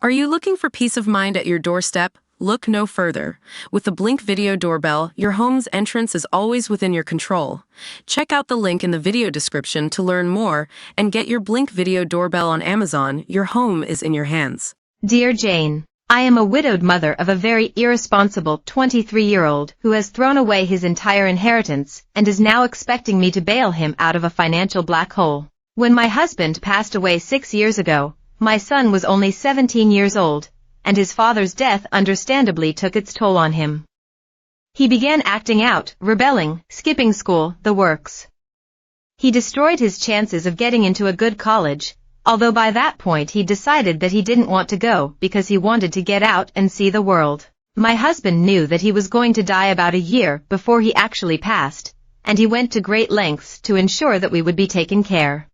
Are you looking for peace of mind at your doorstep? Look no further. With the Blink Video Doorbell, your home's entrance is always within your control. Check out the link in the video description to learn more and get your Blink Video Doorbell on Amazon. Your home is in your hands. Dear Jane, I am a widowed mother of a very irresponsible 23-year-old who has thrown away his entire inheritance and is now expecting me to bail him out of a financial black hole. When my husband passed away 6 years ago, my son was only 17 years old, and his father's death understandably took its toll on him. He began acting out, rebelling, skipping school, the works. He destroyed his chances of getting into a good college, although by that point he decided that he didn't want to go because he wanted to get out and see the world. My husband knew that he was going to die about a year before he actually passed, and he went to great lengths to ensure that we would be taken care.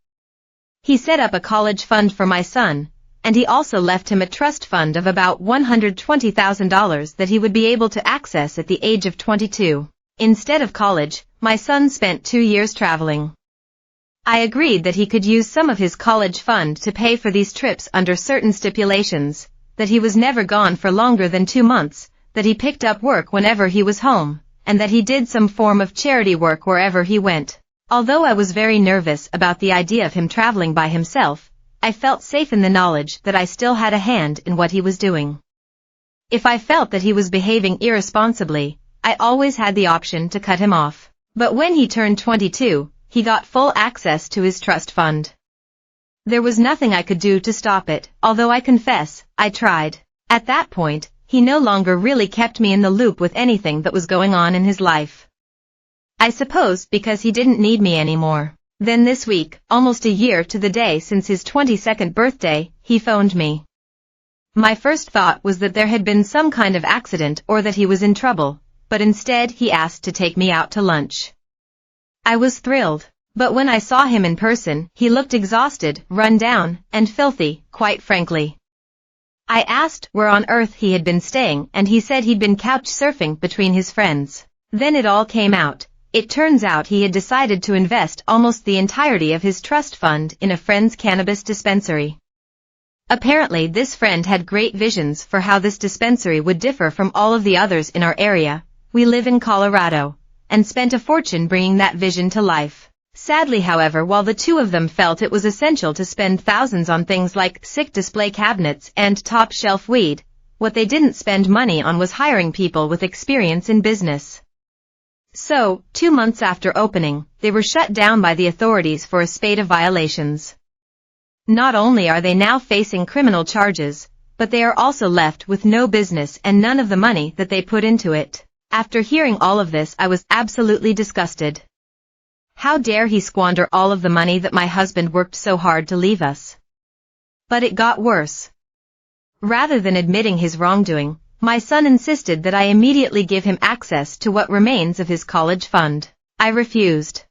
He set up a college fund for my son, and he also left him a trust fund of about $120,000 that he would be able to access at the age of 22. Instead of college, my son spent 2 years traveling. I agreed that he could use some of his college fund to pay for these trips under certain stipulations, that he was never gone for longer than 2 months, that he picked up work whenever he was home, and that he did some form of charity work wherever he went. Although I was very nervous about the idea of him traveling by himself, I felt safe in the knowledge that I still had a hand in what he was doing. If I felt that he was behaving irresponsibly, I always had the option to cut him off. But when he turned 22, he got full access to his trust fund. There was nothing I could do to stop it, although I confess, I tried. At that point, he no longer really kept me in the loop with anything that was going on in his life. I suppose because he didn't need me anymore. Then this week, almost a year to the day since his 22nd birthday, he phoned me. My first thought was that there had been some kind of accident or that he was in trouble, but instead he asked to take me out to lunch. I was thrilled, but when I saw him in person, he looked exhausted, run down, and filthy, quite frankly. I asked where on earth he had been staying and he said he'd been couch surfing between his friends. Then it all came out. It turns out he had decided to invest almost the entirety of his trust fund in a friend's cannabis dispensary. Apparently this friend had great visions for how this dispensary would differ from all of the others in our area. We live in Colorado, and spent a fortune bringing that vision to life. Sadly, however, while the two of them felt it was essential to spend thousands on things like sick display cabinets and top-shelf weed, what they didn't spend money on was hiring people with experience in business. So, 2 months after opening, they were shut down by the authorities for a spate of violations. Not only are they now facing criminal charges, but they are also left with no business and none of the money that they put into it. After hearing all of this, I was absolutely disgusted. How dare he squander all of the money that my husband worked so hard to leave us? But it got worse. Rather than admitting his wrongdoing, my son insisted that I immediately give him access to what remains of his college fund. I refused.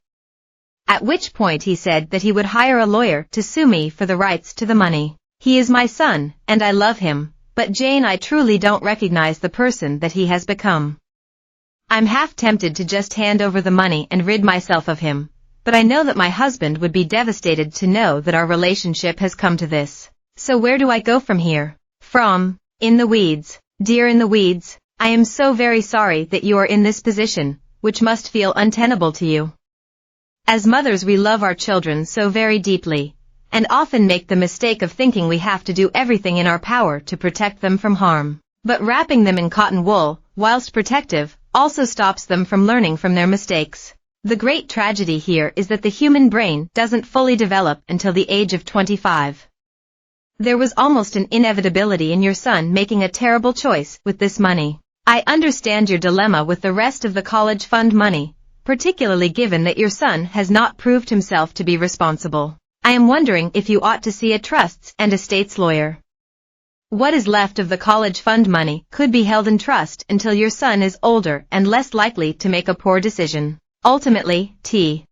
At which point he said that he would hire a lawyer to sue me for the rights to the money. He is my son, and I love him, but Jane, I truly don't recognize the person that he has become. I'm half tempted to just hand over the money and rid myself of him, but I know that my husband would be devastated to know that our relationship has come to this. So where do I go from here? From In the Weeds. Dear In the Weeds, I am so very sorry that you are in this position, which must feel untenable to you. As mothers, we love our children so very deeply, and often make the mistake of thinking we have to do everything in our power to protect them from harm. But wrapping them in cotton wool, whilst protective, also stops them from learning from their mistakes. The great tragedy here is that the human brain doesn't fully develop until the age of 25. There was almost an inevitability in your son making a terrible choice with this money. I understand your dilemma with the rest of the college fund money, particularly given that your son has not proved himself to be responsible. I am wondering if you ought to see a trusts and estates lawyer. What is left of the college fund money could be held in trust until your son is older and less likely to make a poor decision. Ultimately, T.